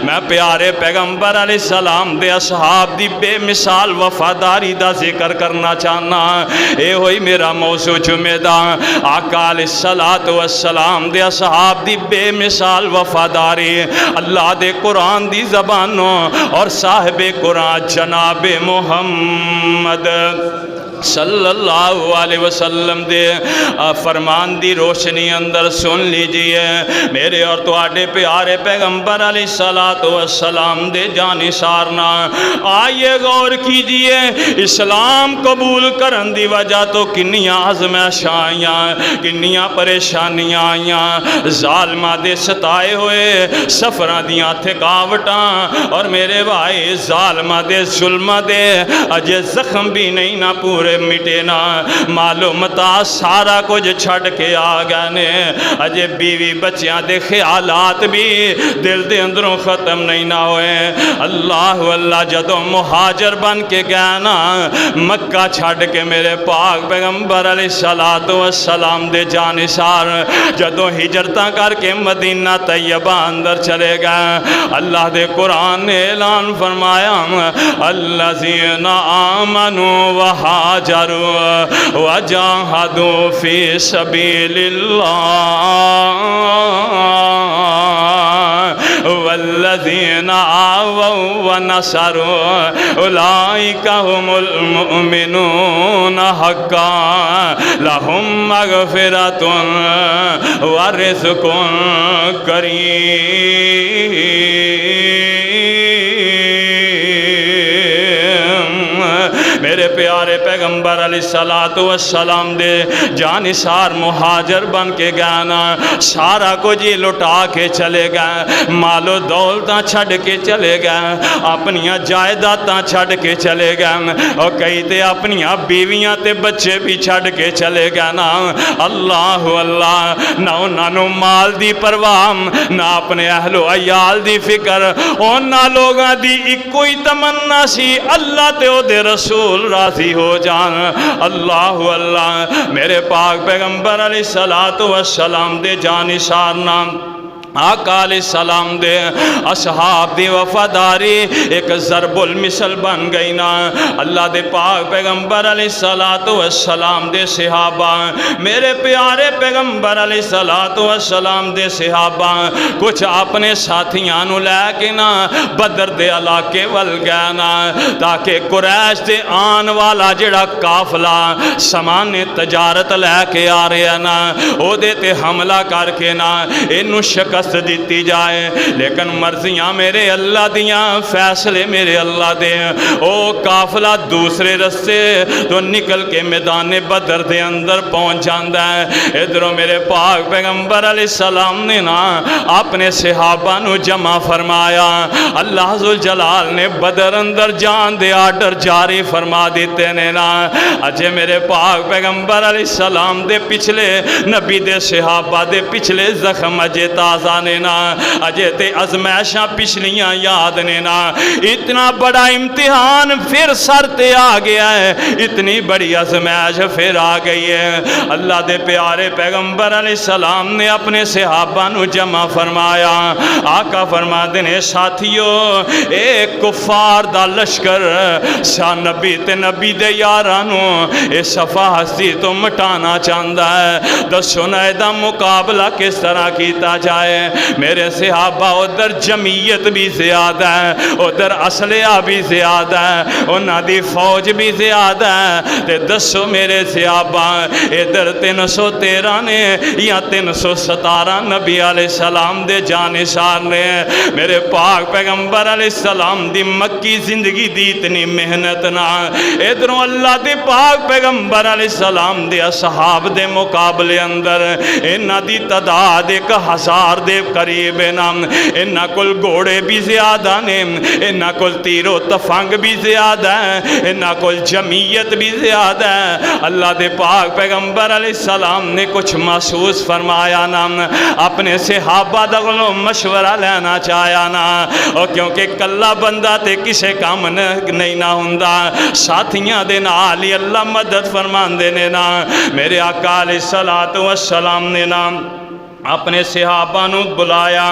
میں پیارے پیغمبر علیہ السلام دے اصحاب دی بے مثال وفاداری دا ذکر کرنا چاہنا. اے ہوئی میرا موضوع جمعہ دا. آقا علیہ السلام دے اصحاب دی بے مثال وفاداری اللہ دے قرآن دی زبانوں اور صاحب قرآن جناب محمد صلی اللہ علیہ وسلم دے فرمان دی روشنی اندر سن لیجئے. میرے اور تواڈے پیارے پیغمبر علیہ السلام دے جانثارنا آئیے غور کیجئے. اسلام قبول کرن دی وجہ تو کنیاں آزمائشاں آئیاں, کنیاں پریشانیاں آئیاں, ظالمہ دے ستائے ہوئے سفراں دیاں تھکاوٹاں, اور میرے بھائی ظالمہ دے ظلمہ دے اجے زخم بھی نہیں نہ پورے مٹے نا. معلومتا سارا کچھ چھڑ کے آ گئے نے. اجے بیوی بچیاں دے خیالات بھی دل دے اندروں ختم نہیں نہ ہوئے. اللہ اللہ جدو مہاجر بن کے گئے نا مکہ چھڑ کے میرے پاک پیغمبر علیہ السلام دے جانثار جدو ہجرتاں کر کے مدینہ طیبہ اندر چلے گئے, اللہ دے قرآن نے اعلان فرمایا الذین آمنوا وہاجروا وجاہدوا فی سبیل اللہ والذین آووا ونصروا اولئک هم المؤمنون حقا لهم مغفرۃ ورزق کریم. میرے پیارے پیغمبر علیہ السلام دے جانثار مہاجر بن کے گئے نا, سارا کچھ لٹا کے چلے گئے, مال و دولتاں چھڑ کے چلے گئے, اپنیاں جائیداداں چھڑ کے چلے گئے, اور کئی تے اپنیاں بیویاں تے بچے بھی چھڑ کے چلے گئے نا. اللہ اللہ, نہ انہوں مال دی پرواہ نہ اپنے اہل و عیال دی فکر, اور نہ لوگاں دی کوئی تمنا سی اللہ تے او دے رسول راضی ہو جان. اللہ اللہ, میرے پاک پیغمبر علیہ السلام دے جانثار نام آقا علیہ السلام دے اصحاب دی وفاداری ایک ضرب المثل بن گئی نا. اللہ دے پاک پیغمبر علیہ السلام دے صحابہ, میرے پیارے پیغمبر علیہ السلام دے صحابہ کچھ اپنے ساتھیاں نو لے کے نا بدر دے علاقے ول گئے نا, تاکہ قریش دے آن والا جڑا قافلہ سامان تجارت لے کے آ رہے نا او دے تے حملہ کر کے نا انو شکست دیتی جائے. لیکن مرضیاں میرے اللہ دیاں, فیصلے میرے اللہ دے. او قافلہ دوسرے رستے تو نکل کے میدان بدر دے اندر پہنچ جاندہ ہے. ادھروں میرے پاک پیغمبر علیہ السلام نے نا اپنے صحابہ نو جمع فرمایا. اللہ ذوالجلال نے بدر اندر جان دے آرڈر جاری فرما دیتے نے نا. اجے میرے پاک پیغمبر علیہ السلام دے پچھلے نبی دے صحابہ دے پچھلے زخم اجے تازہ نے نا, اجے تے ازمائشاں پچھلیاں یاد نے نا. اتنا بڑا امتحان پھر سر تے آ گیا ہے, اتنی بڑی ازمائش پھر آ گئی ہے. اللہ دے پیارے پیغمبر علیہ السلام نے اپنے صحابہ نو جمع فرمایا. آقا فرما دینے ساتھیو, ایک کفار دا لشکر شاہ نبی تے نبی دے یارانو اے صفحہ ہستی تو مٹانا چاہندہ ہے. دسو نا دا مقابلہ کس طرح کیتا جائے. میرے صحابہ ادھر جمعیت بھی زیادہ ہے, ادھر اسلحہ بھی زیادہ ہے, انہاں دی فوج بھی زیادہ ہے. تے دسو میرے صحابہ ادھر 313 نے یا 317 نبی علیہ السلام دے جانثار نے. میرے پاک پیغمبر علیہ السلام دی مکی زندگی دی اتنی محنت نہ, ادھروں اللہ دے پاک پیغمبر علیہ السلام دے اصحاب دے مقابلے اندر انہاں دی تعداد 1000 دے قریب نام, انہاں کل گھوڑے بھی زیادہ نے, انہاں کل تیر و تفنگ بھی زیادہ ہے, انہاں کل جمعیت بھی زیادہ ہے. اللہ دے پاک پیغمبر علیہ السلام نے کچھ محسوس فرمایا نا, اپنے صحابہ دغلوں مشورہ لینا چاہیا نا, اور کیونکہ کلا بندہ تے کسے کام نہیں نہ ہوندا, ساتھیاں دے نالی اللہ مدد فرمان دینے نا. میرے آقا علیہ السلام نے نا اپنے صحابہ نو بلایا.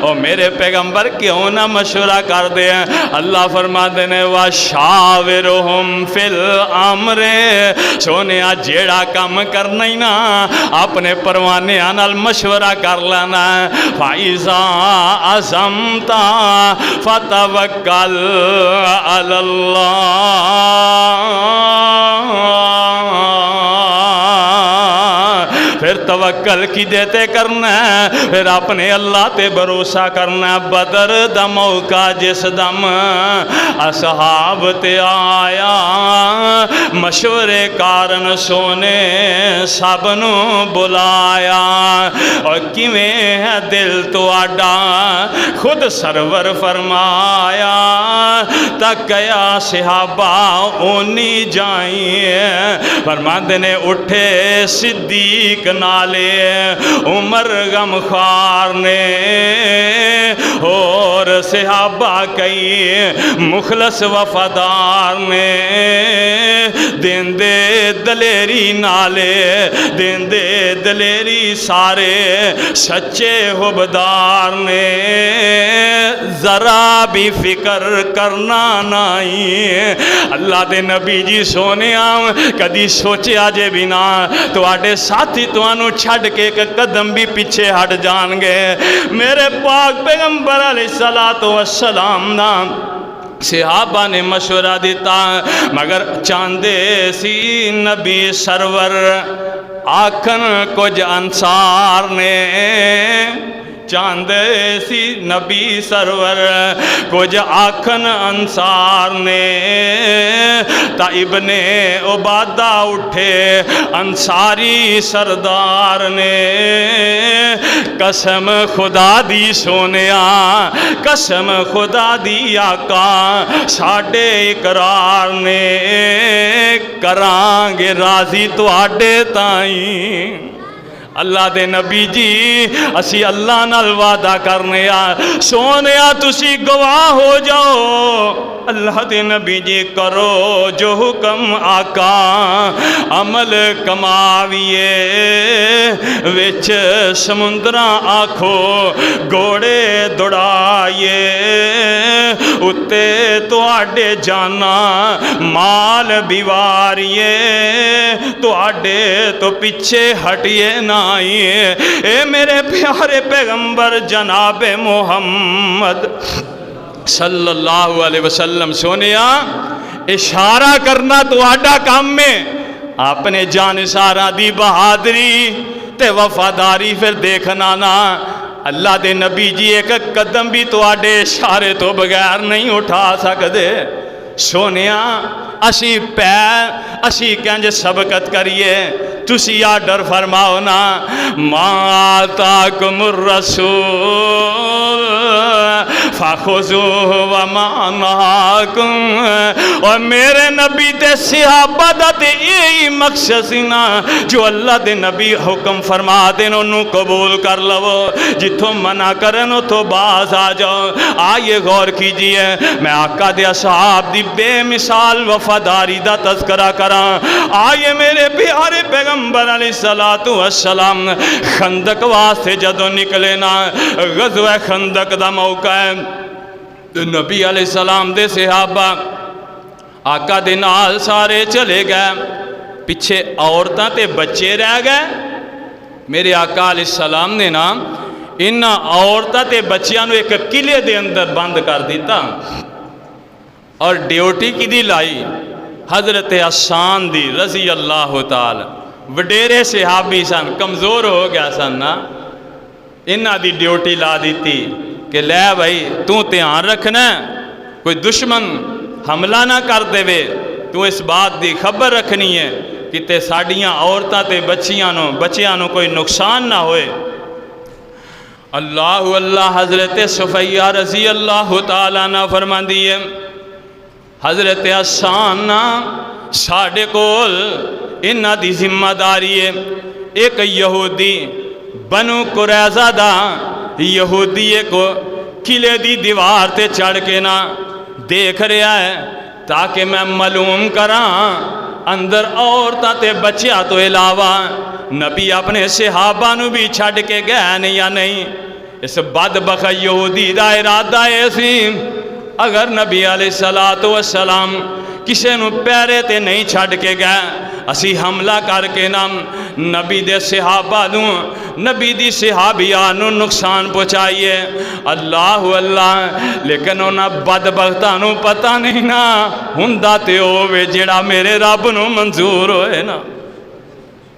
او میرے پیغمبر کیوں نہ مشورہ کر دے اللہ فرماتے نے وَشَاوِرْهُمْ فِي الْأَمْرِ سونے جیڑا کام کرنا ہی نا اپنے پروانے نال مشورہ کر لینا فَإِذَا عَزَمْتَ فَتَوَكَّلْ عَلَى اللَّهِ پھر توکل کی دیتے کرنا ہے پھر اپنے اللہ تے بھروسہ کرنا ہے بدر دا موقع جس دم اصحاب تے آیا مشورے کارن سونے سب نو بلایا اور کیویں ہے دل تو آڈا خود سرور فرمایا تکیا صحابہ اونی جائیں فرماتے نے اٹھے صدیق نالے عمر غمخوار نے اور صحابہ کئی مخلص وفادار نے دین دے دلیری نالے دین دے دلیری سارے سچے حبدار نے ذرا بھی فکر کرنا نہیں اللہ دے نبی جی سونے کدی سوچے آجے بھی نہ تو آڈے ساتھی تو آنو چھڑ کے ایک قدم بھی پیچھے ہٹ جان گے میرے پاک پیغمبر علیہ السلام نام صحابہ نے مشورہ دیتا مگر چاندے سی نبی سرور آکھن کچھ انصار نے چاندے سی نبی سرور کچھ آکھن انصار نے تا ابن عبادہ اٹھے انصاری سردار نے قسم خدا دی سونیا قسم خدا دی آقا ساڑھے اقرار نے کرانگے راضی تو آڈے تائیں اللہ دے نبی جی اسی اللہ نال وعدہ کرنے سونے تسی گواہ ہو جاؤ اللہ دے نبی جی کرو جو حکم آقا عمل کماویے وچ سمندرہ آنکھو گوڑے دوڑائیے اتے تو آڈے جانا مال بیواریے تو آڈے تو پیچھے ہٹیے نہ اے میرے پیارے پیغمبر جناب محمد صلی اللہ علیہ وسلم سونیا اشارہ کرنا تو آڈا کام میں اپنے جانسارہ دی بہادری تے وفاداری پھر دیکھنا نا اللہ دے نبی جی ایک قدم بھی تو آڈے اشارے تو بغیر نہیں اٹھا سکتے سونیا اسی پیر اسی کنج سبقت کریے تسی آڈر فرماؤ نا ما آتاکم الرسول فخذوہ وما نہاکم اور میرے نبی دے صحابہ دا تے یہی مقصد سینا جو اللہ دے نبی حکم فرما دینو نو قبول کر لو جتوں منع کرنو تو باز آ جاؤ آئیے غور کیجئے میں آقا دے اصحاب دی بے مثال وفاداری دا تذکرہ کرا آئیے میرے پیارے پیغمبر علیہ السلام خندق واسطے جدو نکلے نا غزوہ خندق دا موقع ہے نبی علیہ السلام دے صحابہ آقا دے نال سارے چلے گئے پیچھے عورتاں تے بچے رہ گئے میرے آقا علیہ السلام نے نا انہا عورتاں تے بچیاں نو ایک قلعے دے اندر بند کر دیتا اور ڈیوٹی کی دی لائی حضرت حسان دی رضی اللہ تعالی وڈیرے صحابی سن کمزور ہو گیا سن نا انہا دی ڈیوٹی لا دیتی کہ لے بھائی تو دھیان رکھنا کوئی دشمن حملہ نہ کر دے وے تو اس بات دی خبر رکھنی ہے کہ تے ساڑیاں عورتاں تے بچیاں نو کوئی نقصان نہ ہوئے اللہ اللہ حضرت صفیہ رضی اللہ تعالیٰ نہ فرما دیئے حضرت حسان نا ساڑھے کول انہا دی ذمہ داری ہے ایک یہودی بنو قریظہ دا یہودی کو قلعے دی دیوار تے چڑھ کے نا دیکھ رہا ہے تاکہ میں معلوم کراں اندر عورتاں تے بچیاں تو علاوہ نبی اپنے صحابہ نو بھی چھڑ کے گئے نے یا نہیں؟ اس بدبخت یہودی دا ارادہ ایسی اگر نبی علیہ السلام کسے نو پیرے تے نہیں چھڑ کے گئے اسی حملہ کر کے نام نبی دے صحابہ نو نبی دی صحابیان نو نقصان پہنچائیے اللہ اللہ لیکن انہاں بدبختاں نو پتہ نہیں نا ہوندا تے ہووے جڑا میرے رب نو منظور ہوئے نا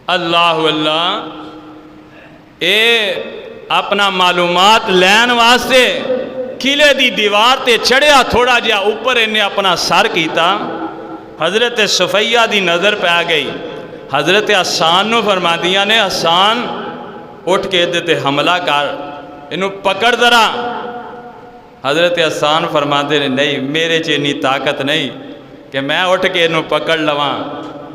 اللہ اللہ اے اپنا معلومات لین واسطے قلعے دی دیوار تے چڑھیا تھوڑا جہا اوپر انہیں اپنا سر کیتا حضرت صفیہ دی نظر پہ آ گئی حضرت حسان نو فرما دیا نے حسان اٹھ کے دیتے حملہ کر انہوں پکڑ ذرا حضرت حسان فرما دے نہیں میرے چینی طاقت نہیں کہ میں اٹھ کے انہوں پکڑ لواں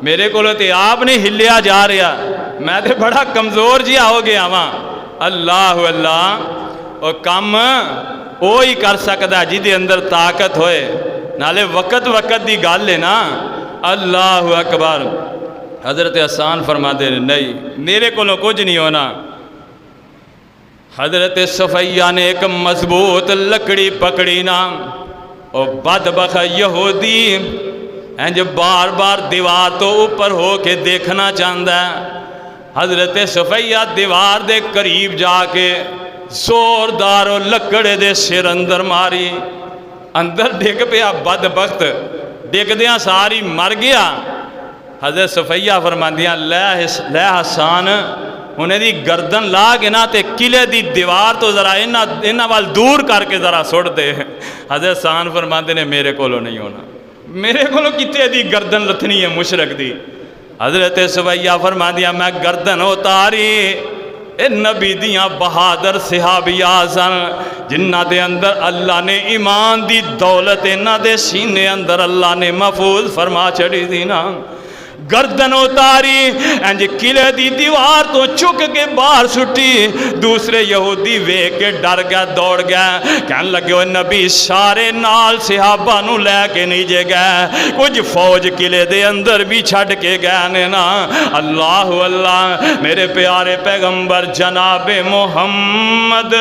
میرے کو لوتے آپ نے ہلیا جا رہا میں تے بڑا کمزور جیا ہو گیا وہاں اللہ اللہ اور کم وہی کر سکتا جی دے اندر طاقت ہوئے نالے وقت دی گل ہے نا اللہ اکبر حضرت حسان فرما دے نہیں میرے کو کچھ نہیں ہونا حضرت صفیہ نے ایک مضبوط لکڑی پکڑی نا اور بدبخت یہودی جو بار بار دیوار تو اوپر ہو کے دیکھنا چاہتا ہے حضرت صفیہ دیوار دے قریب جا کے زوردار و لکڑے دے سر اندر ماری اندر ڈگ پیا بدبخت ڈگ دیاں ساری مر گیا حضرت صفیہ فرماندیاں لے حسان انہیں دی گردن لا کے نا تے قلعے دی دیوار تو ذرا انہاں وال دور کر کے ذرا سڑ دے حضرت حسان فرماندے نے میرے کولو نہیں ہونا میرے کولو کتے دی گردن لتھنی ہے مشرک دی حضرت صفیہ فرماندیاں میں گردن اتاری اے نبی دیاں بہادر صحابیات سن جنہ دے اندر اللہ نے ایمان دی دولت انہ دے سینے اندر اللہ نے محفوظ فرما چڑی دی نا گردن اتاری انج قلعے دی دیوار تو چک کے باہر سٹی دوسرے یہودی ویکھ کے ڈر گیا دوڑ گیا کہنے لگے وہ نبی سارے نال صحابہ نو لے کے نہیں جے گئے کچھ فوج قلعے دے اندر بھی چھڑ کے گئے نے نا اللہ اللہ میرے پیارے پیغمبر جناب محمد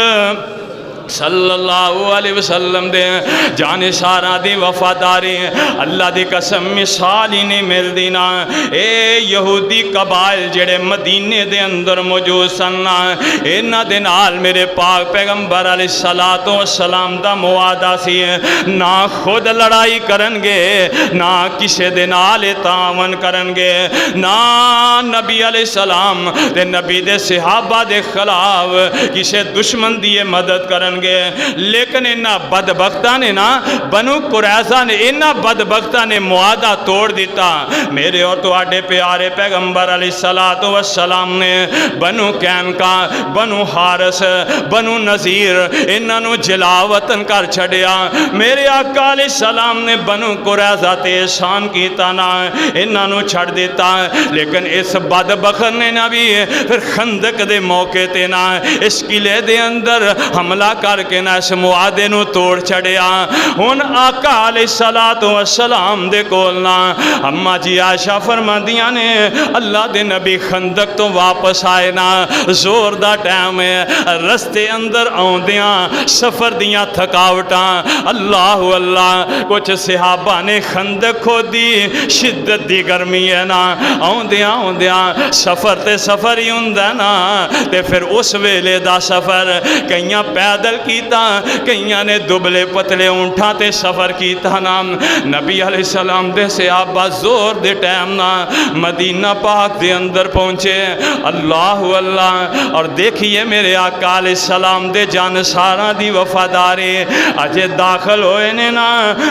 صلی اللہ علیہ وسلم دے جانے سارا دی وفاداری اللہ دی قسم مثال ہی نہیں مل دینا اے یہودی قبائل جڑے مدینے دے اندر موجود سننا اینا دے نال میرے پاک پیغمبر علیہ السلام دا موعدہ سی نہ خود لڑائی کرنگے نہ کسے دے نال تعاون کرنگے نہ نبی علیہ السلام دے نبی دے صحابہ دے خلاف کسے دشمن دی مدد کرنگے لیکن انہا بدبختہ نے نا بنو قریظہ نے انہا بدبختہ نے معاہدہ توڑ دیتا میرے اور تو آڈے پیارے پیغمبر علیہ السلام نے بنو قینقاع بنو حارث بنو نذیر انہا نو جلا وطن کر چھڑیا میرے آقا علیہ السلام نے بنو قریظہ تے احسان کیتا نا انہا نو چھڑ دیتا لیکن اس بدبخت نے نا بھی پھر خندق دے موقع تے نا اس قلعے دے اندر حملہ کر کے نا اس معاہدے نو توڑ چھڑیا ہن آقا علیہ السلام دے کولنا اما جی عائشہ فرماندیاں نے اللہ دے نبی خندق تو واپس آئے نا زور دا ٹائم ہے رستے اندر آن دیاں سفر دیاں تھکاوٹاں اللہ اللہ کچھ صحابہ نے خندق کھو دی شدت دی گرمی ہے نا آن دیاں سفر تے سفر ہی ہوندہ نا تے پھر اس ویلے دا سفر کئیاں پیدل کیتا کئیاں نے دبلے پتلے اونٹھاں تے سفر کیتا نا نبی علیہ السلام دے صحابہ زور دے ٹائم نا مدینہ پاک دے اندر پہنچے اللہ اللہ اور دیکھئے میرے آقا علیہ السلام دے جانساراں دی وفاداری اجے داخل ہوئے نے نا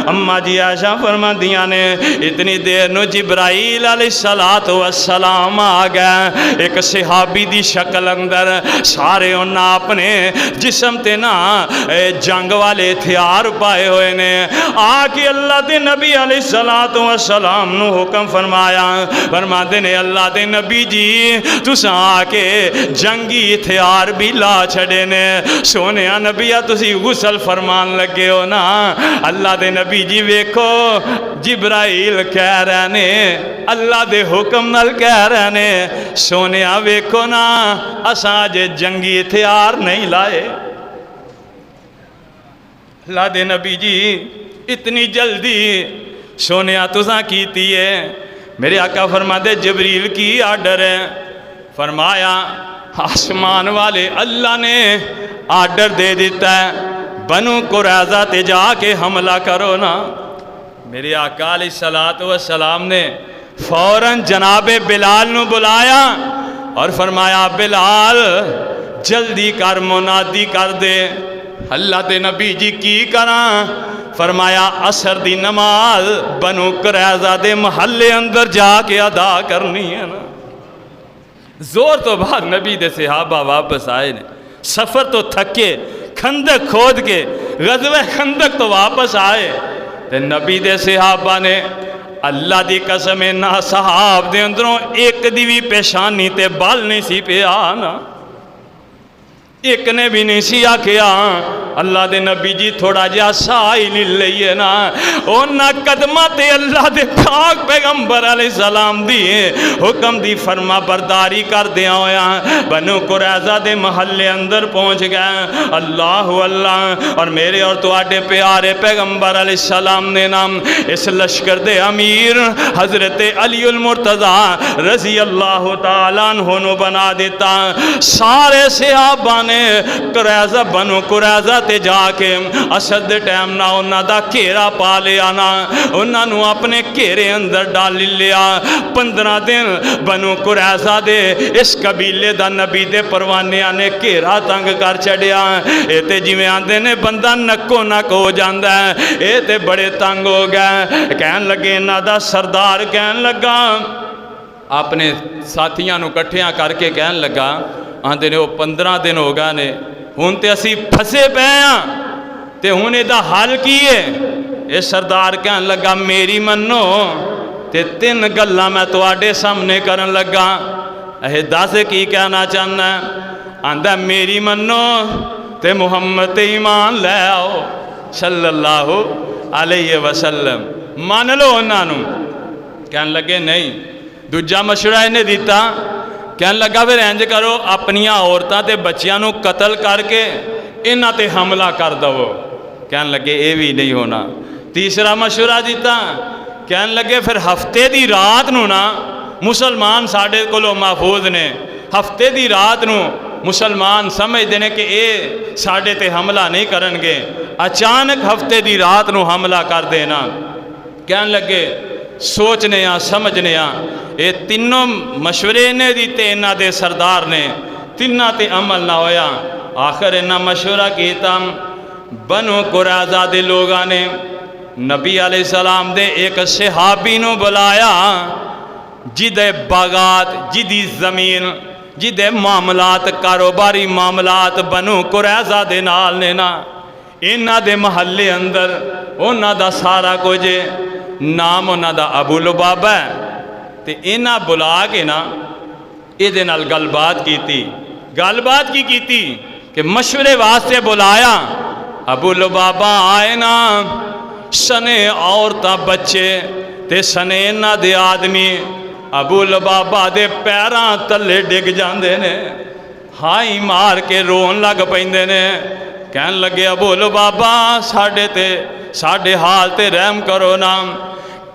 اما جی عائشہ فرما دیا نے اتنی دیر نو جبرائیل علیہ السلام آ گئے ایک صحابی دی شکل اندر سارے انہاں اپنے جسم تے نا نا جنگ والے ہتھیار پائے ہوئے نے آ کے اللہ دے نبی علیہ السلام نو حکم فرمایا فرماتے نے اللہ دے نبی جی تساں آ کے جنگی ہتھیار بھی لا چھڑے نے سونے نبیہ تسی غسل فرمان لگے ہو نا اللہ دے نبی جی ویکھو جبرائیل کہہ رہے نے اللہ دے حکم نال کہہ رہے نے سونے ویکھو نا اساں جے جنگی ہتھیار نہیں لائے اللہ دے نبی جی اتنی جلدی سونے تساں کیتی ہے میرے آقا فرماتے جبریل کی آرڈر ہے فرمایا آسمان والے اللہ نے آرڈر دے دیتا ہے بنو قریظہ تے جا کے حملہ کرو نا میرے آقا علیہ السلام نے فوراً جناب بلال نو بلایا اور فرمایا بلال جلدی کر منادی کر دے اللہ دے نبی جی کی کراں فرمایا عصر دی نماز بنو قریظہ دے محلے اندر جا کے ادا کرنی ہے نا زور تو بعد نبی دے صحابہ واپس آئے نے سفر تو تھکے خندق کھود کے غزوہ خندق تو واپس آئے تے نبی دے صحابہ نے اللہ دی قسم نہ صحاب دے اندروں ایک دی بھی پیشانی تے بال نہیں سی پہ آنا ایک نے بھی نہیں سی آکھیا اللہ دے نبی جی تھوڑا جا سائی لے لئیے نا اونا قدمات اللہ دے پاک پیغمبر علیہ السلام دیئے حکم دی فرما برداری کر دیا ہویا بنو قریظہ دے محلے اندر پہنچ گئے اللہ اللہ اور میرے اور تو آٹے پیارے پیغمبر علیہ السلام نے نام اس لشکر دے امیر حضرت علی المرتضی رضی اللہ تعالیٰ عنہ بنا دیتا سارے صحابہ قریظہ بنو قریظہ تے جا کے اسد ٹائم نہ انہاں دا گھیرا پا لیا نا انہاں نو اپنے گھیرے اندر ڈال لیا 15 دن بنو قریظہ دے اس قبیلے دا نبی دے پروانیاں نے گھیرا تنگ کر چڑیا اے تے جویں آندے نے بندہ نکو نک ہو جاندا ہے اے تے بڑے تنگ ہو گئے کہن لگے انہاں دا سردار کہن لگا اپنے ساتھیاں نو کٹھیاں کر کے کہن لگا آندے نے وہ 15 دن ہو گئے نے ہون تے اسی پھسے پے ہاں تے ہونے دا حال کیے اے سردار کہن لگا میری منو تے 3 گلاں میں تواڈے سامنے کرن لگا اے دس کی کہنا چاہنا ہے آندا میری منو تے محمد تے ایمان لے آؤ صلی اللہ علیہ وسلم مان لو انہاں نو کہن لگے نہیں دوجا مشورہ انہیں دیتا کہن لگا پھر انج کرو اپنیاں عورتاں تے بچیاں نو قتل کر کے انہاں تے حملہ کر دو کہن لگے اے بھی نہیں ہونا تیسرا مشورہ دیتا کہن لگے پھر ہفتے دی رات نو نا مسلمان ساڑھے کلو محفوظ نے ہفتے دی رات نو مسلمان سمجھ دینے کہ اے ساڑھے تے حملہ نہیں کرن گے اچانک ہفتے دی رات نو حملہ کر دینا کہن لگے سوچنے سمجھنے اے تینوں مشورے نے دیتے انہاں دے سردار نے تینوں تے عمل نہ ہویا آخر انہاں مشورہ کیتا بنو قریظہ دے لوگاں نے نبی علیہ السلام دے ایک صحابی نو بلایا جدے باغات جدی زمین جدے معاملات کاروباری معاملات بنو قریظہ دے نال نے نا انہاں دے محلے اندر انہاں دا سارا کچھ نام انہاں دا ابو لبابہ ہے تے انہاں بلا کے نا اے دے نال گل بات کی کیتی کہ مشورے واسطے بلایا ابو لبابہ آئے نا سنے عورتاں بچے تے سنے انہاں دے آدمی ابو لبابہ دے پیراں تلے ڈگ جاندے نے ہائی مار کے رون لگ پیندے نے کہن لگے ابو لبابہ ساڑھے حال تے رحم کرو نا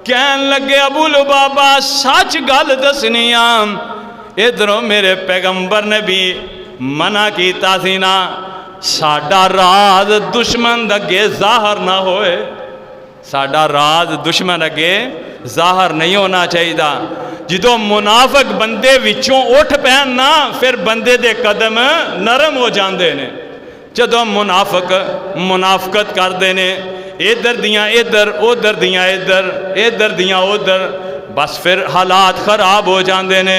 کہن لگے ابو لبابہ سچ گل دسنیاں ادھروں میرے پیغمبر نے بھی منع کیتا سی نا ساڑھا راز دشمن دگے ظاہر نہ ہوئے ساڑھا راز دشمن دگے ظاہر نہیں ہونا چاہیے دا جدو منافق بندے وچوں اٹھ پہن نا پھر بندے دے قدم نرم ہو جاندے نے جدو منافقت کر دینے ادھر دیاں ادھر ادھر دیاں ادھر ادھر دیاں ادھر بس پھر حالات خراب ہو جاندے نے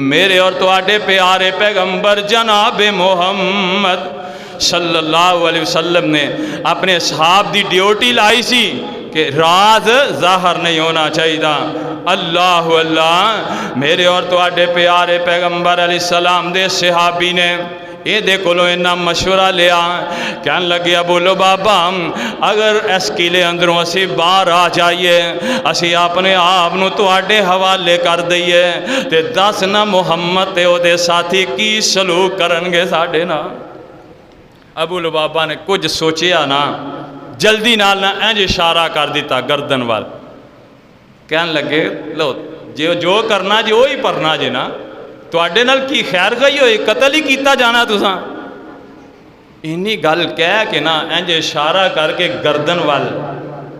میرے اور تواڈے پیارے پیغمبر جناب محمد صلی اللہ علیہ وسلم نے اپنے اصحاب دی ڈیوٹی لائی سی کہ راز ظاہر نہیں ہونا چاہیے. اللہ اللہ میرے اور تواڈے پیارے پیغمبر علیہ السلام دے صحابی نے یہ دے کولو انہا مشورہ لیا. کہن لگے ابو لبابا اگر اس قلعے اندروں اسی باہر آ جائیے اسی اپنے آپ نو تواڈے حوالے کر دئیے تے دس نہ محمد تے او دے ساتھی کی سلوک کرنگے ساڑھے نا. ابو لبابا نے کچھ سوچیا نا جلدی نال نہ اینج اشارہ کر دیتا گردن وال. کہن لگے لو جو کرنا جی وہی پرنا جی نا تواڈے نال کی خیر گئی ہوئی قتل ہی کیتا جانا تساں. اینی گل کہہ کے نا اینج اشارہ کر کے گردن وال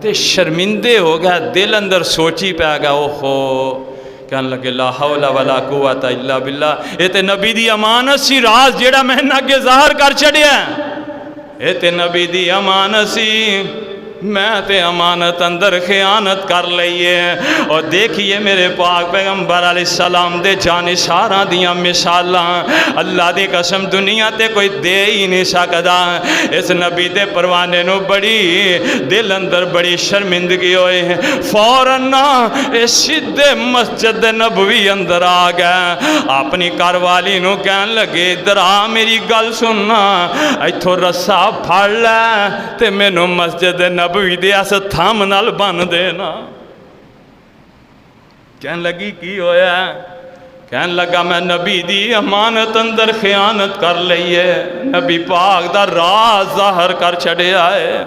تے شرمندے ہو گیا دل اندر سوچی پہ گیا اوہو. کہن لگے لا حول ولا قوت الا باللہ یہ تے نبی دی امانت سی راز جیڑا میں نے اگے ظاہر کر چھڑیا یہ تے نبی دی امانت سی میں تے امانت اندر خیانت کر لئیے. اور دیکھئے میرے پاک پیغمبر علیہ السلام دے جانشاراں دیاں مثالاں اللہ دی قسم دنیا تے کوئی دے ہی نہیں سکدا. اس نبی دے پروانے نو بڑی دل اندر بڑی شرمندگی ہوئے فوراً سیدھے مسجد نبوی اندر آ گیا. اپنی گھر والی نو کہن لگے ادھر آ میری گل سننا ایتھوں رسا پھڑ لے تے مینوں مسجد نبوی دے اس تھام نال بن دینا. کہن لگی کی ہویا کہن لگا میں نبی دی امانت اندر خیانت کر لئیے نبی پاک دا راز ظاہر کر چھڑیا ہے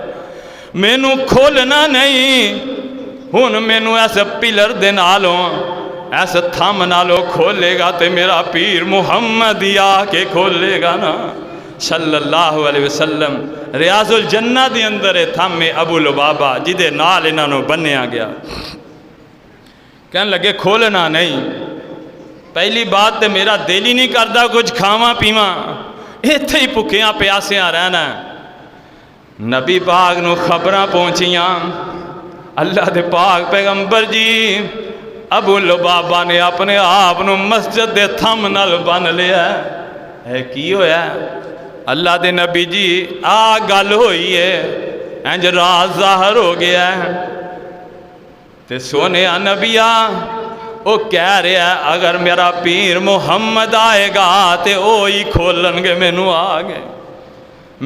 مینوں کھولنا نہیں. ہن مینوں ایسے پلر دے نالوں ایسے تھام نالوں کھولے گا تے میرا پیر محمد ہی آ کے کھولے گا نا صلی اللہ علیہ وسلم. ریاض الجنہ دے اندر تھامے ابو لبابا جدے نال انہوں بنیا گیا. کہن لگے کھولنا نہیں پہلی بات تے میرا دل ہی نہیں کردا کچھ کھاواں پیواں ایتھے ہی بھکیاں پیاسیاں رہنا. نبی پاک نو خبراں پہنچیاں اللہ دے پاک پیغمبر جی ابو لبابا نے اپنے آپ نو مسجد دے تھم نال بن لیا ہے. کی ہویا اللہ دے نبی جی آ گل ہوئی ہے انج راز ظاہر ہو گیا ہے تے سونے نبیا وہ کہہ رہا ہے اگر میرا پیر محمد آئے گا تے او ہی کھولن گے مینوں آگے.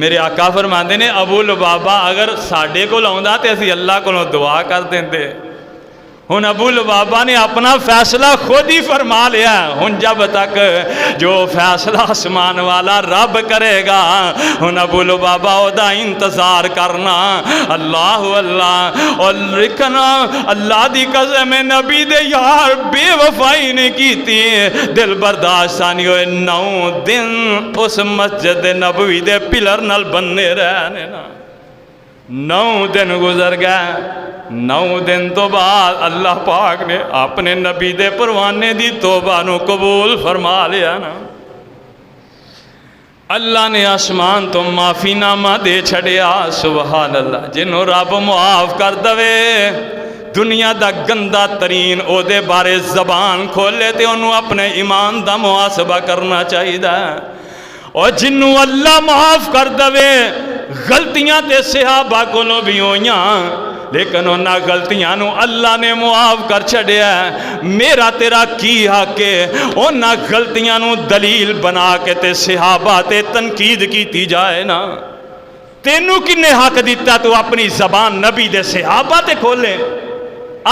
میرے آقا فرماندے نے ابو لبابا اگر ساڑھے کو لاؤں تے اسی اللہ کو دعا کر دیندے. ہن ابو لبابا نے اپنا فیصلہ خود ہی فرما لیا. ہن جب تک جو فیصلہ آسمان والا رب کرے گا ہن ابو لبابا او دا انتظار کرنا. اللہ اللہ اور لکھنا اللہ دی قسم نبی دے یار بے وفائی نے کیتی دل برداشت نہیں ہوئے 9 دن اس مسجد نبوی دے پلر نال بننے رہنے نا. 9 دن گزر گئے. 9 دن تو بعد اللہ پاک نے اپنے نبی دے پروانے دی توبہ نو قبول فرما لیا نا. اللہ نے آسمان تو معافی نامہ دے چھڑیا. سبحان اللہ جنہوں رب معاف کر دوے دنیا دا گندہ ترین او دے بارے زبان کھولے تے انہوں اپنے ایمان دا محاسبہ کرنا چاہیے. اور جنہوں اللہ معاف کر دوے غلطیاں تے صحابہ کو نو بھی ہویاں لیکن انہاں غلطیاں نو اللہ نے معاف کر چھڑیا ہے. میرا تیرا کی حق ہے انہاں غلطیاں نو دلیل بنا کے تے صحابہ تے تنقید کیتی جائے نا. تینوں کنے حق دیتا تو اپنی زبان نبی دے صحابہ تے کھولے.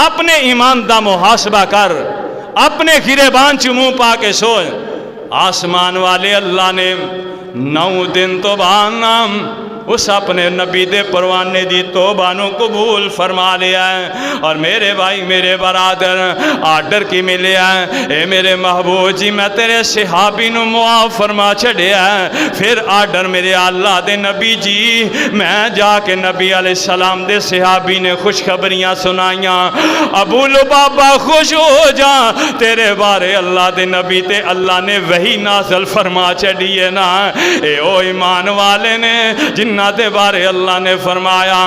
اپنے ایمان دا محاسبہ کر اپنے گریبان چ منہ پا کے سوچ. آسمان والے اللہ نے 9 دن تو بعد اس اپنے نبی دے پروانے دی توبہ نو قبول فرما لیا ہے. اور میرے بھائی میرے برادر آرڈر کی ملیا ہے اے میرے محبوب جی میں تیرے صحابی نو معاف فرما چھڑیا ہے. پھر آرڈر میرے اللہ دے نبی جی میں جا کے نبی علیہ السلام دے صحابی نے خوشخبریاں سنائیاں. ابو لبابا خوش ہو جا تیرے بارے اللہ دے نبی تے اللہ نے وحی نازل فرما چھڑیے نا. اے او ایمان والے نے جن دے بارے اللہ نے فرمایا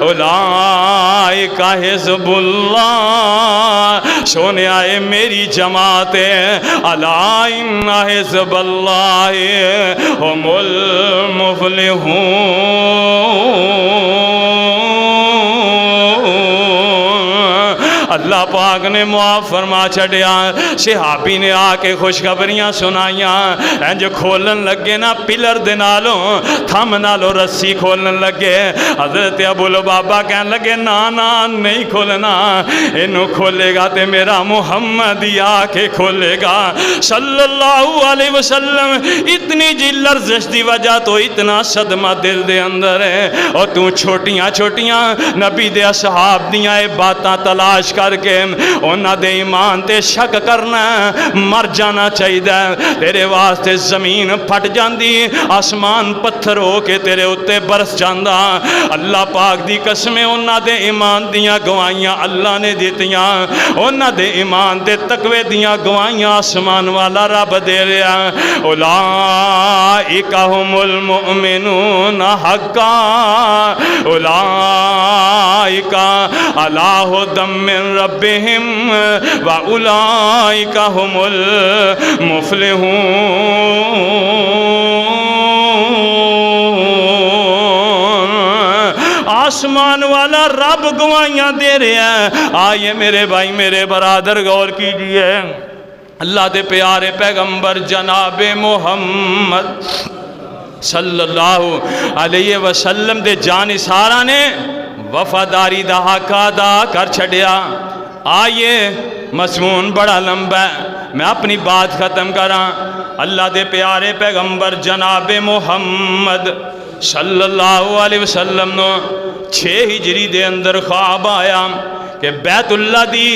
اولئک حزب اللہ سونے آئے میری جماعت الا ان حزب اللہ هم المفلحون۔ اللہ پاک نے معاف فرما چھڑیا، صحابی نے آ کے خوشخبریاں سنائیاں، انج کھولن لگے نا پلر دے نالوں تھم نالوں رسی کھولن لگے۔ حضرت ابو لبابہ کہنے لگے نا نا نہیں کھولنا، انہوں کھولے گا تے میرا محمد ہی آ کے کھولے گا صلی اللہ علیہ وسلم۔ اتنی جی لرزش دی وجہ تو اتنا صدمہ دل دے اندر ہے، اور تو چھوٹیاں چھوٹیاں نبی دے اصحاب دیاں اے باتاں تلاش کر کے انہاں دے ایمان تے شک کرنا، مر جانا چاہیے۔ تیرے واسطے زمین پھٹ جاندی، آسمان پتھر ہو کے تیرے اتے برس جاندا۔ اللہ پاک دی قسمیں انہاں دے ایمان دیاں گواہیاں اللہ نے دیتیاں، انہاں دے ایمان تے تقوی دیاں گواہیاں آسمان والا رب دے رہا۔ اولئک هم المؤمنون حقا اولئک علی ھدی من ربهم واولئک هم المفلحون۔ آسمان والا رب گواہیاں دے رہا ہے۔ آئیے میرے بھائی میرے برادر غور کیجئے، اللہ دے پیارے پیغمبر جناب محمد صلی اللہ علیہ وسلم دے جانثاراں نے وفاداری دا حق ادا کر چھڑیا۔ آئیے مضمون بڑا لمبا ہے، میں اپنی بات ختم کراں۔ اللہ دے پیارے پیغمبر جناب محمد صلی اللہ علیہ وسلم نو 6 ہجری دے اندر خواب آیا کہ بیت اللہ دی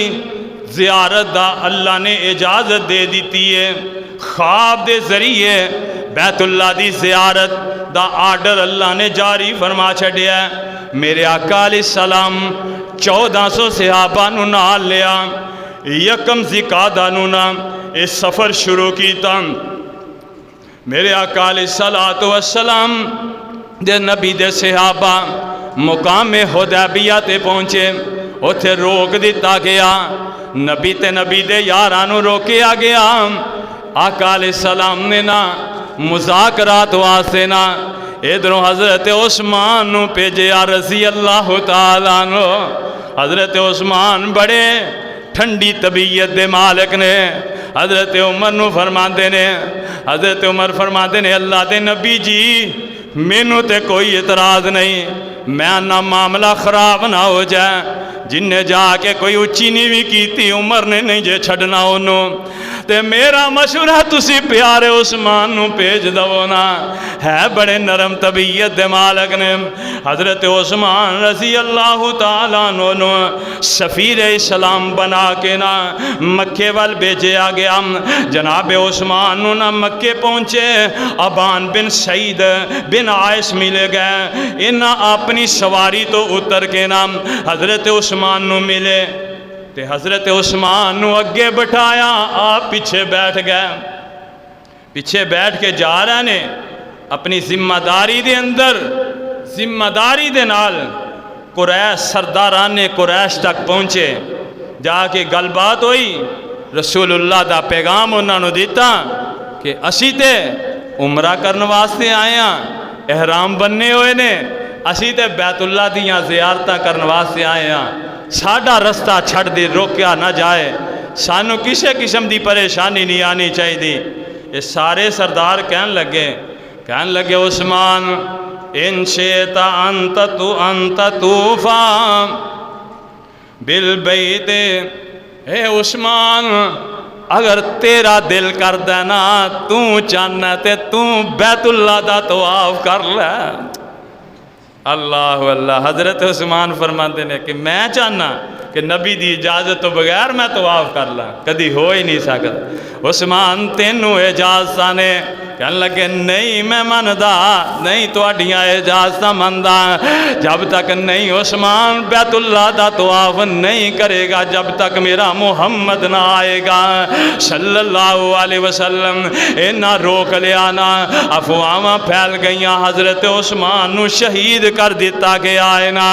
زیارت دا اللہ نے اجازت دے دیتی ہے۔ خواب دے ذریعے بیت اللہ دی زیارت دا آرڈر اللہ نے جاری فرما چھڑیا ہے۔ میرے آقا علیہ السلام 1400 صحابہ نو نال لیا، یکم ذی-قعدہ نو نا اس سفر شروع کیتا۔ میرے آقا علیہ السلام دے نبی دے صحابہ مقام حدیبیہ تے پہنچے، اتھے روک دیتا گیا، نبی تے نبی دے یارانو روکیا گیا۔ آقا علیہ السلام نے نا مذاکرات واسطے نا ادھروں حضرت عثمان نو پیجیا رضی اللہ تعالیٰ عنہ۔ حضرت عثمان بڑے ٹھنڈی طبیعت دے مالک نے، حضرت عمر نو فرماندے نے، حضرت عمر فرماندے نے اللہ دے نبی جی مینوں تے کوئی اعتراض نہیں، میں نہ معاملہ خراب نہ ہو جائے۔ جن نے جا کے کوئی اچھی نیوی کیتی عمر نے نہیں جے چھڑنا انہوں، تے میرا مشورہ تسی پیارے عثمان نو پیج دو نا، ہے بڑے نرم طبیعت دے مالک نے۔ حضرت عثمان رضی اللہ تعالیٰ عنہ سفیر اسلام بنا کے نا مکے وال بیجے آگیا۔ جناب عثمان نو نا مکے پہنچے، ابان بن سعید بن عائش ملے گئے، انہاں اپنی سواری تو اتر کے نا حضرت عثمان نو ملے، تے حضرت عثمان نو اگے بٹھایا، آپ پیچھے بیٹھ گئے۔ پیچھے بیٹھ کے جا رہے نے اپنی ذمہ داری دے اندر، ذمہ داری دے نال قریش سرداران قریش تک پہنچے، جا کے گل بات ہوئی، رسول اللہ دا پیغام انہوں نے دیتا کہ اسی تے عمرہ کرنے واسطے آئے ہیں، احرام بننے ہوئے نے، اسی تے بیت اللہ دیاں زیارتاں کرنے واسطے آئے ہیں، ساڈا رستہ چھڑ دے روکیا نہ جائے، سانو کسے قسم دی پریشانی نہیں آنی چاہیے دی۔ یہ سارے سردار کہن لگے عثمان ان شئت انت توفا بالبیت، اے عثمان اگر تیرا دل کر دینا تو چاہنا تے تو بیت اللہ دا طواف کر لے۔ اللہ اللہ، حضرت عثمان فرماتے ہیں کہ میں چاہنا کہ نبی دی اجازت تو بغیر میں طواف کر لا، کدی ہو ہی نہیں سکتا۔ عثمان تینوں اجازت نے کہنے لگے نہیں میں مندا نہیں تواڈیاں اجازتاں مندا جب تک نہیں عثمان بیت اللہ دا طواف نہیں کرے گا جب تک میرا محمد نہ آئے گا صلی اللہ علیہ وسلم اینا روک لیا نا افواہاں پھیل گئیاں حضرت عثمان نو شہید کر دیتا گیا ہے نا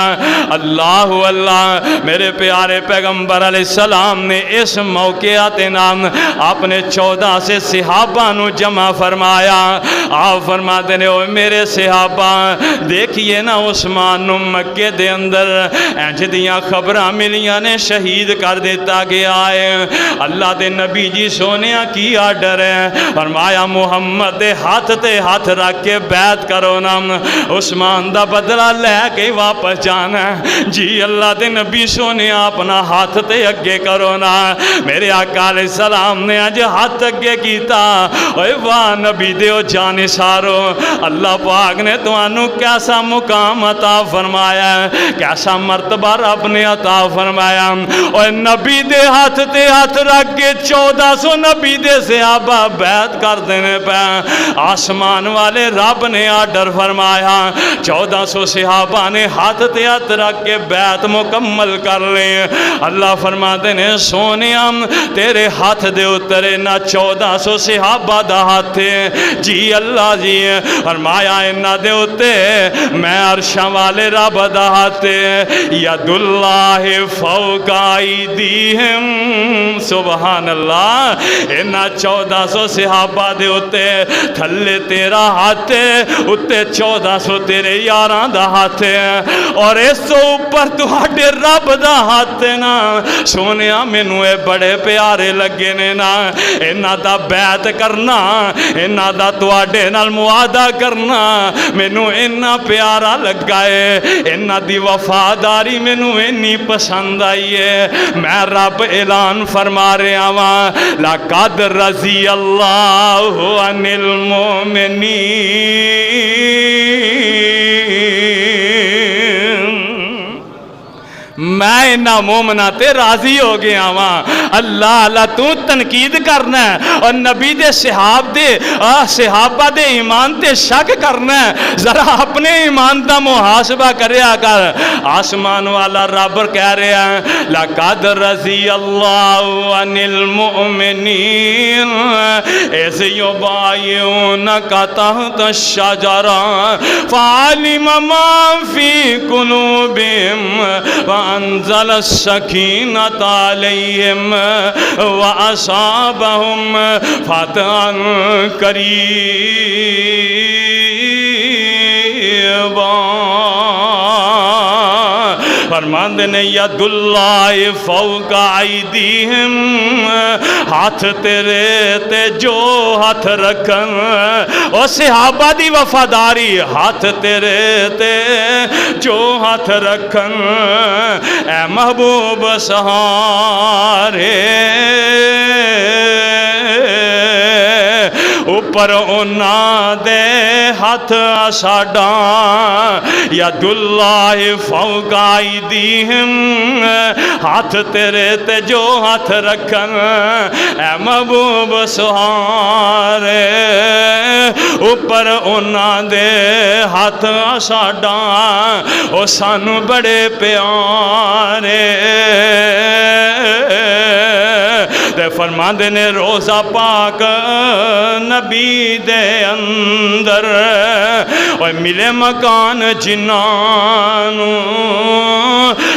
اللہ اللہ میرے پیارے پیغمبر علیہ السلام نے اس موقع تے نام اپنے 14 سے صحابہ نو جمع فرمایا آپ فرماتے نے میرے صحابہ دیکھئے نا عثمان نو مکے دے اندر اینج دیاں خبراں ملیاں نے شہید کر دیتا گیا ہے اللہ دے نبی جی سونیا کی آرڈر ہے فرمایا محمد دے ہاتھ تے ہاتھ رکھ کے بیعت کرو نا عثمان دا بدلہ لے کے واپس جانا جی اللہ دے نبی سونیا اپنا ہاتھ تے اگے کرو نا میرے آقا علیہ السلام نے آج ہاتھ اگے کیتا اوے واہ نبی دیو جانے سارو اللہ پاک نے تو انو کیسا مقام عطا فرمایا کیسا مرتبہ رب نے عطا فرمایا اوے نبی دے ہاتھ تے ہاتھ رکھ کے 1400 نبی دے صحابہ بیعت کر دینے پہ آسمان والے رب نے آرڈر فرمایا 1400 صحابہ نے ہاتھ تے ہاتھ رکھ کے بیعت مکمل کر لیں اللہ فرماتے نے سونیا تیرے ہاتھ دے اترے نہ 1400 صحابہ دا ہاتھ جی اللہ جی فرمایا انہ دے اتے میں عرشاں والے رب دا ہاتھ ید اللہ فوق ایدیہم سبحان اللہ انہ 1400 صحابہ دے اتے تھلے تیرا ہاتھ اتے 1400 تیرے یاراں دا ہاتھ اور اس تو اوپر تہاڈے رب دا ہاتھ نا سونیا مینوں اے بڑے پیارے لگے نے نا انہاں دا بیعت کرنا انہاں دا تواڈے نال معاہدہ کرنا مینوں انہاں پیارا لگا ہے انہاں دی وفاداری مینوں اتنی پسند آئی ہے میں رب اعلان فرما رہا ہاں لقد رضی اللہ عن المؤمنین میں انہا مومنہ تے راضی ہو گیا ہاں اللہ اللہ تو تنقید کرنا ہے اور نبی دے صحابہ دے ایمان تے شک کرنا ہے ذرا اپنے ایمان دا محاسبہ کریا کر آسمان والا رب کہہ رہے ہیں لقد رضی اللہ عن المؤمنین اذ یبایعونک تحت الشجرہ فعلم ما فی قلوبہم وانزل السکینۃ علیہم واصابہم فتحا قریبا فرماندے نے ید اللہ فوق ایدیہم ہاتھ تیرے تے جو ہاتھ رکھن او صحابہ دی وفاداری ہاتھ تیرے تے جو ہاتھ رکھن اے محبوب سہارے اوپر اونا دے ہاتھ ساڈاں ید اللہ فوق ایدیہم ہاتھ تیرے تے جو ہاتھ رکھن اے محبوب سہارے اوپر اونا دے ہاتھ ساڈاں او سانو بڑے پیارے تے فرماندے نے روزہ پاک نبی دے اندر اور ملے مکان جنانو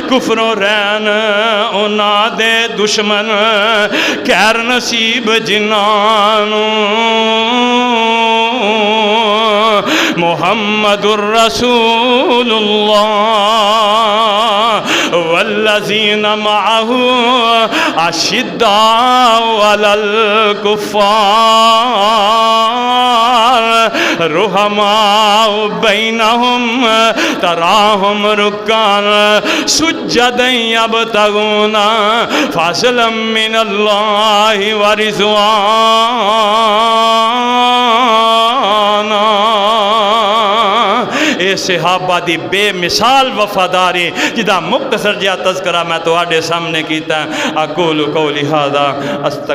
کفر و رین اونا دے دشمن کیر نصیب جنانو محمد الرسول اللہ والذین معه اشداء علی الکفار رحماء بینہم تراہم رکان سجدا یبتغون فضلا من اللہ ورضوانا اے صحابہ دی بے مثال وفاداری جدا مختصر جہا تذکرہ میں تو آڈے سامنے کیتا اقول قولی ھذا استغفر